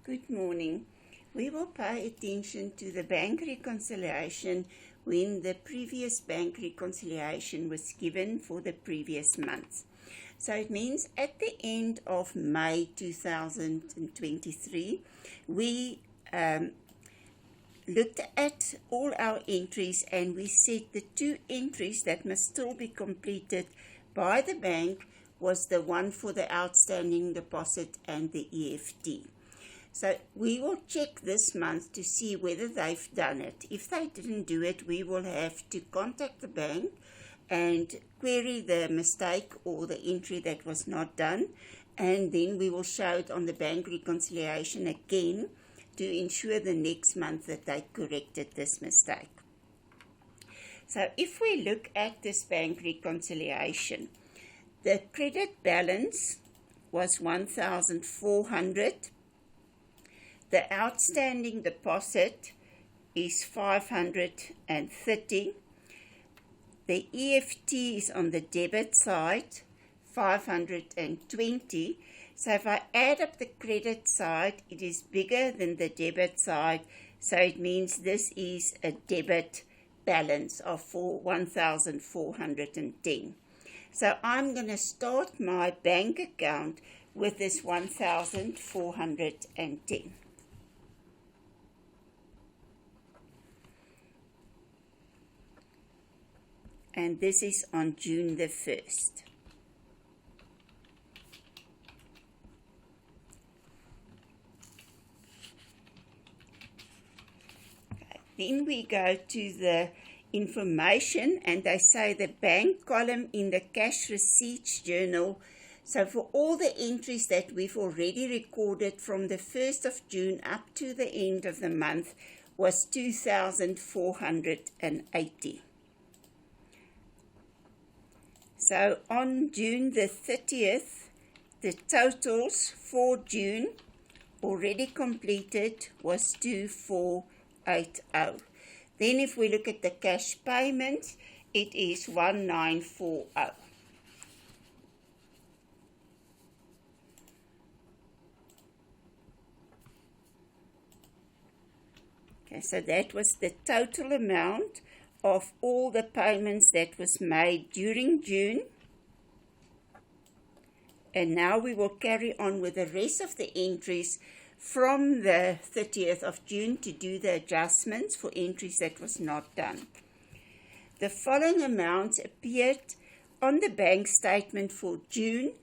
Good morning. We will pay attention to the bank reconciliation when the previous bank reconciliation was given for the previous month. So it means at the end of May 2023, we looked at all our entries and we said the two entries that must still be completed by the bank was the one for the outstanding deposit and the EFT. So we will check this month to see whether they've done it. If they didn't do it, we will have to contact the bank and query the mistake or the entry that was not done, and then we will show it on the bank reconciliation again to ensure the next month that they corrected this mistake. So if we look at this bank reconciliation, the credit balance was 1,400. The outstanding deposit is 530. The EFT is on the debit side, 520. So if I add up the credit side, it is bigger than the debit side. So it means this is a debit balance of 1,410. So I'm going to start my bank account with this 1,410. And this is on June the 1st. Okay. Then we go to the information and they say the bank column in the cash receipts journal. So for all the entries that we've already recorded from the 1st of June up to the end of the month was 2,480. So on June the 30th, the totals for June already completed was 2,480. Then if we look at the cash payment, it is 1,940. Okay, so that was the total amount of all the payments that was made during June. And now we will carry on with the rest of the entries from the 30th of June to do the adjustments for entries that was not done. The following amounts appeared on the bank statement for June,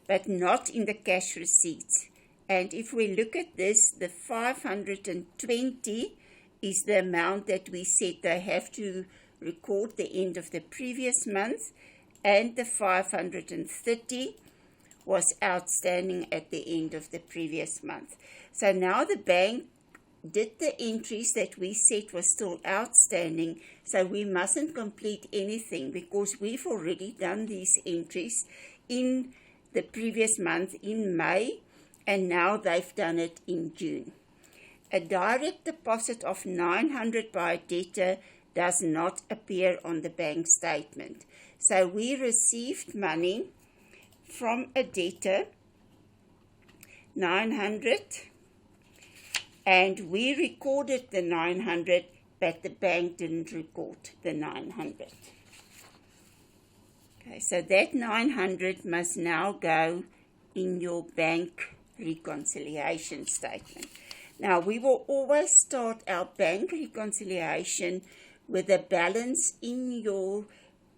but not in the cash receipts. And if we look at this, the 520 is the amount that we said they have to record the end of the previous month, and the 530 was outstanding at the end of the previous month. So now the bank did the entries that we said was still outstanding, so we mustn't complete anything because we've already done these entries in the previous month in May, and now they've done it in June. A direct deposit of 900 by a debtor does not appear on the bank statement. So we received money from a debtor, 900, and we recorded the 900, but the bank didn't record the 900. Okay, so that 900 must now go in your bank reconciliation statement. Now, we will always start our bank reconciliation with a balance in your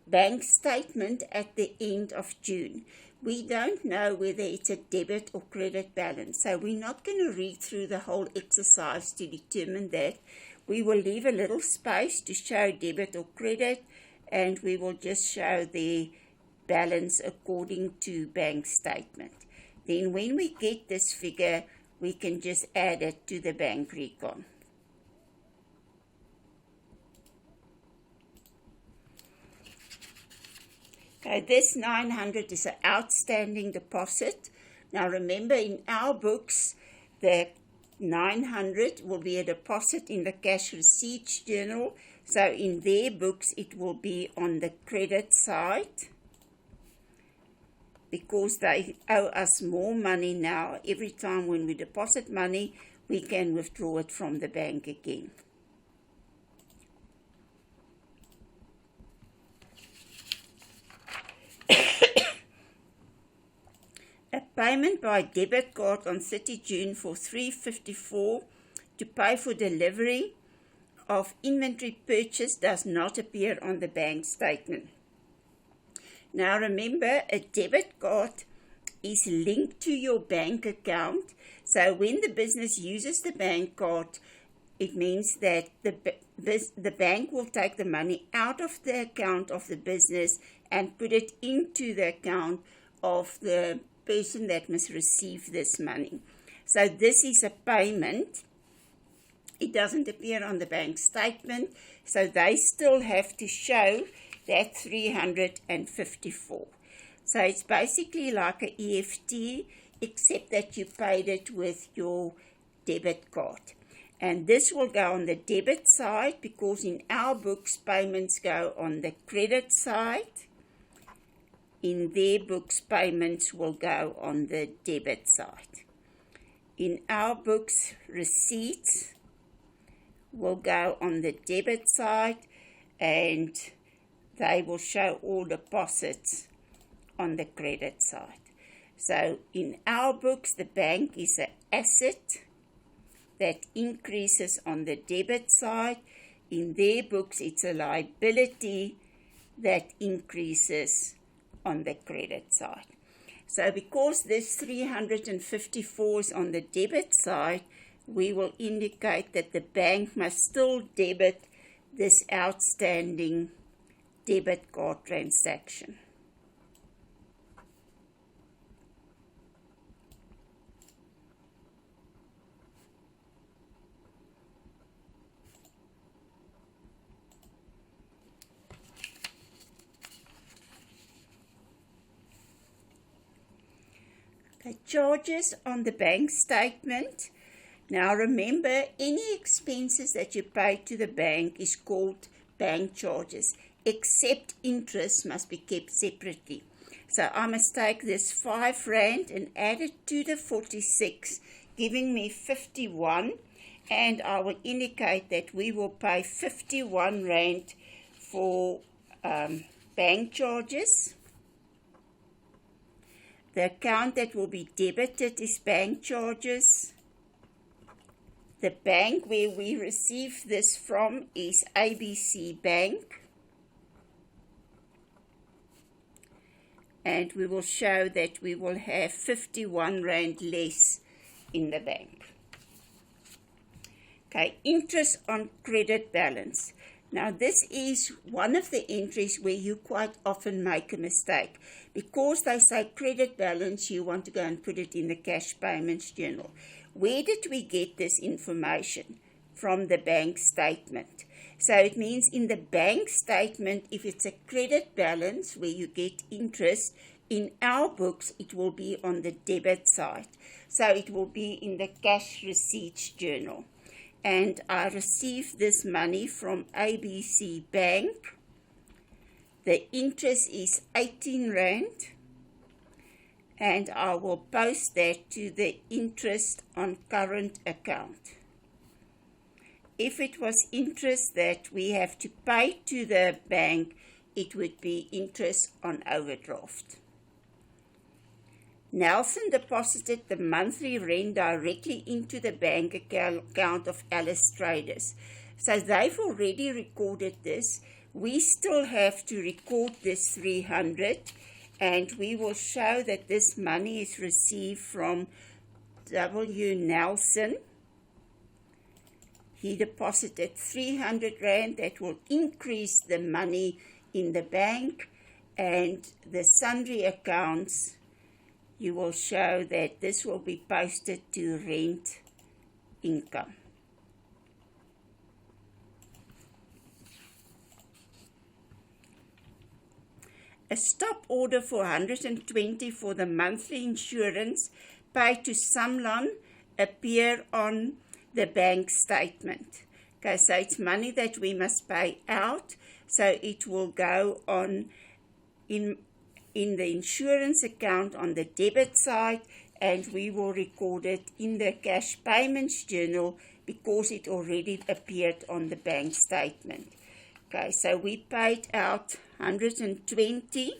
bank statement at the end of June. We don't know whether it's a debit or credit balance, so we're not going to read through the whole exercise to determine that. We will leave a little space to show debit or credit, and we will just show the balance according to bank statement. Then when we get this figure, we can just add it to the bank recon. Okay, this 900 is an outstanding deposit. Now remember, in our books, the 900 will be a deposit in the cash receipts journal. So in their books, it will be on the credit side. because they owe us more money now. Every time when we deposit money, we can withdraw it from the bank again. A payment by debit card on 30 June for $3.54 to pay for delivery of inventory purchase does not appear on the bank statement. Now remember, a debit card is linked to your bank account. So when the business uses the bank card, it means that the bank will take the money out of the account of the business and put it into the account of the person that must receive this money. So this is a payment. It doesn't appear on the bank statement, so they still have to show that $354. So it's basically like an EFT, except that you paid it with your debit card. And this will go on the debit side, because in our books, payments go on the credit side. In their books, payments will go on the debit side. In our books, receipts will go on the debit side, and they will show all deposits on the credit side. So in our books, the bank is an asset that increases on the debit side. In their books, it's a liability that increases on the credit side. So because this $354 is on the debit side, we will indicate that the bank must still debit this outstanding debit card transaction. Okay, charges on the bank statement. Now remember, any expenses that you pay to the bank is called bank charges, except interest must be kept separately. So I must take this R5 and add it to the 46, giving me 51, and I will indicate that we will pay 51 Rand for bank charges. The account that will be debited is bank charges. The bank where we receive this from is ABC Bank. And we will show that we will have 51 Rand less in the bank. Okay, interest on credit balance. Now this is one of the entries where you quite often make a mistake. Because they say credit balance, you want to go and put it in the cash payments journal. Where did we get this information? From the bank statement. So it means in the bank statement, if it's a credit balance where you get interest, in our books it will be on the debit side. So it will be in the cash receipts journal. And I received this money from ABC Bank. The interest is 18 Rand. And I will post that to the interest on current account. If it was interest that we have to pay to the bank, it would be interest on overdraft. Nelson deposited the monthly rent directly into the bank account of Alice Traders. So they've already recorded this. We still have to record this 300, and we will show that this money is received from W. Nelson. He deposited 300 Rand. That will increase the money in the bank, and the sundry accounts, you will show that this will be posted to rent income. A stop order for 120 for the monthly insurance paid to Samlon appear on the bank statement. Okay, so it's money that we must pay out, so it will go on in in the insurance account on the debit side, and we will record it in the cash payments journal because it already appeared on the bank statement. Okay, so we paid out 120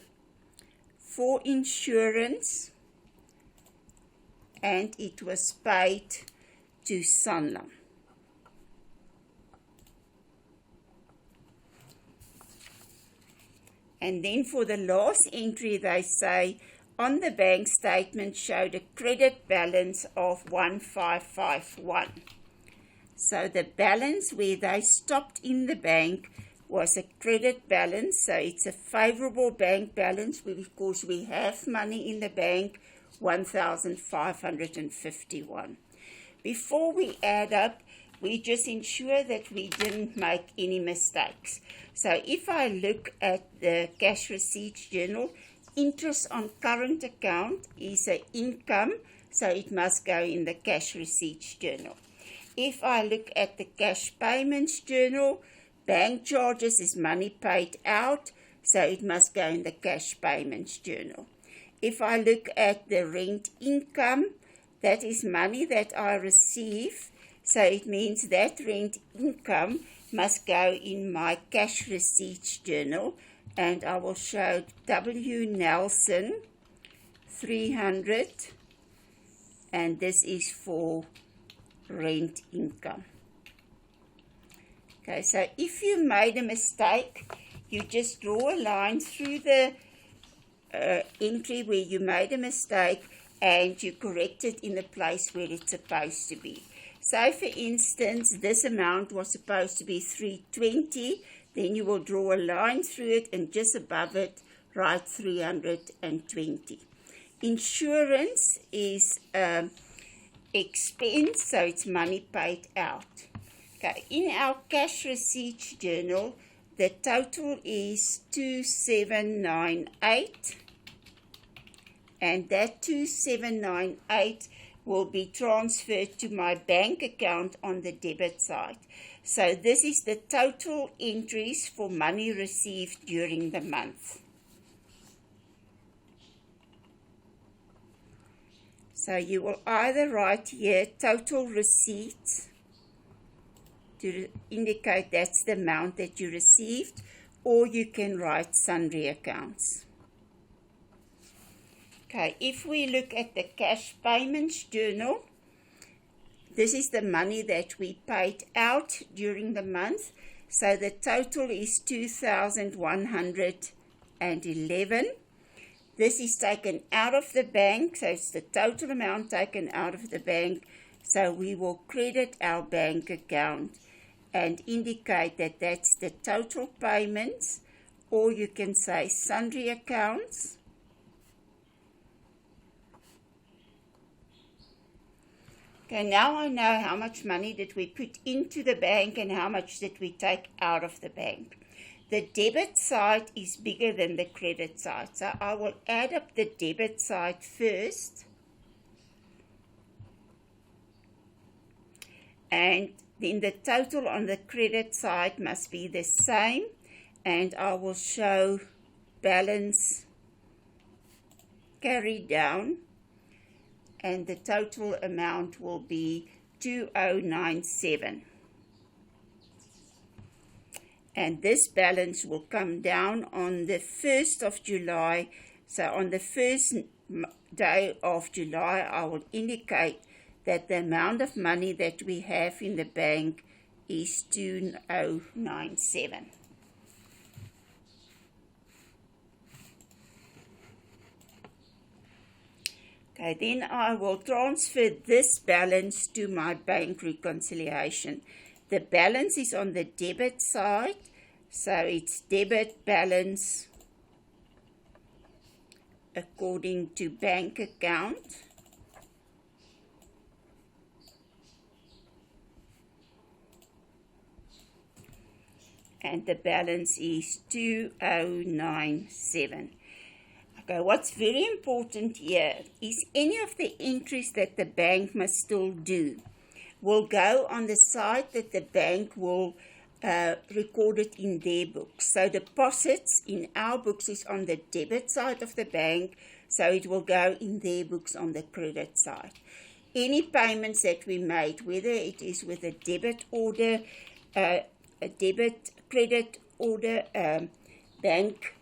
for insurance, and it was paid to Sanlam. And then for the last entry, they say, on the bank statement showed a credit balance of 1551. So the balance where they stopped in the bank was a credit balance. So it's a favorable bank balance because we have money in the bank, 1,551. Before we add up, we just ensure that we didn't make any mistakes. So if I look at the cash receipts journal, interest on current account is an income, so it must go in the cash receipts journal. If I look at the cash payments journal, bank charges is money paid out, so it must go in the cash payments journal. If I look at the rent income, that is money that I receive, so it means that rent income must go in my cash receipts journal, and I will show W. Nelson 300, and this is for rent income. Okay, so if you made a mistake, you just draw a line through the entry where you made a mistake, and you correct it in the place where it's supposed to be. So, for instance, this amount was supposed to be 320, then you will draw a line through it, and just above it, write 320. Insurance is expense, so it's money paid out. Okay, in our cash receipts journal, the total is 2798, and that 2798 will be transferred to my bank account on the debit side. So this is the total entries for money received during the month. So you will either write here total receipts to indicate that's the amount that you received, or you can write sundry accounts. Okay, if we look at the cash payments journal, this is the money that we paid out during the month. So the total is 2,111. This is taken out of the bank, so it's the total amount taken out of the bank. So we will credit our bank account and indicate that that's the total payments, or you can say sundry accounts. Okay, now I know how much money did we put into the bank and how much did we take out of the bank. The debit side is bigger than the credit side, so I will add up the debit side first. And then the total on the credit side must be the same, and I will show balance carried down, and the total amount will be 2097. And this balance will come down on the 1st of July. So on the first day of July, I will indicate that the amount of money that we have in the bank is 2097. Okay, then I will transfer this balance to my bank reconciliation. The balance is on the debit side, so it's debit balance according to bank account. And the balance is 2097. Okay, what's very important here is any of the entries that the bank must still do will go on the side that the bank will recorded in their books. So deposits in our books is on the debit side of the bank, so it will go in their books on the credit side. Any payments that we made, whether it is with a debit order, a debit credit order, bank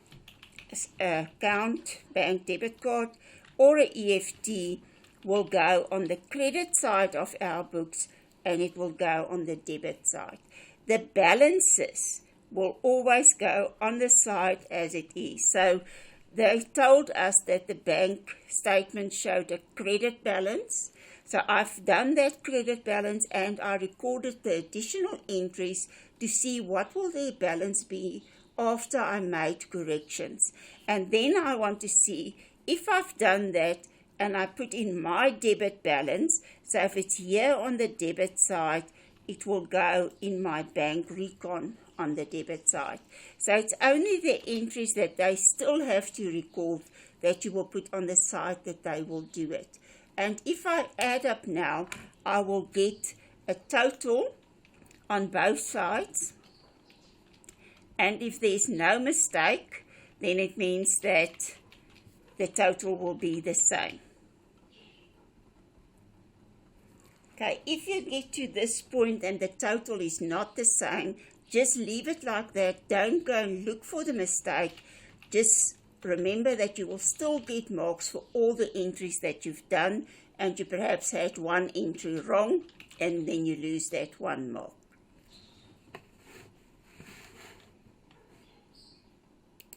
account, bank debit card, or a EFT, will go on the credit side of our books, and it will go on the debit side. The balances will always go on the side as it is. So they told us that the bank statement showed a credit balance. So I've done that credit balance, and I recorded the additional entries to see what will their balance be after I made corrections. And then I want to see if I've done that and I put in my debit balance. So if it's here on the debit side, it will go in my bank recon on the debit side. So it's only the entries that they still have to record that you will put on the side that they will do it. And if I add up now, I will get a total on both sides. And if there's no mistake, then it means that the total will be the same. Okay, if you get to this point and the total is not the same, just leave it like that. Don't go and look for the mistake. Just remember that you will still get marks for all the entries that you've done, and you perhaps had one entry wrong, and then you lose that one mark.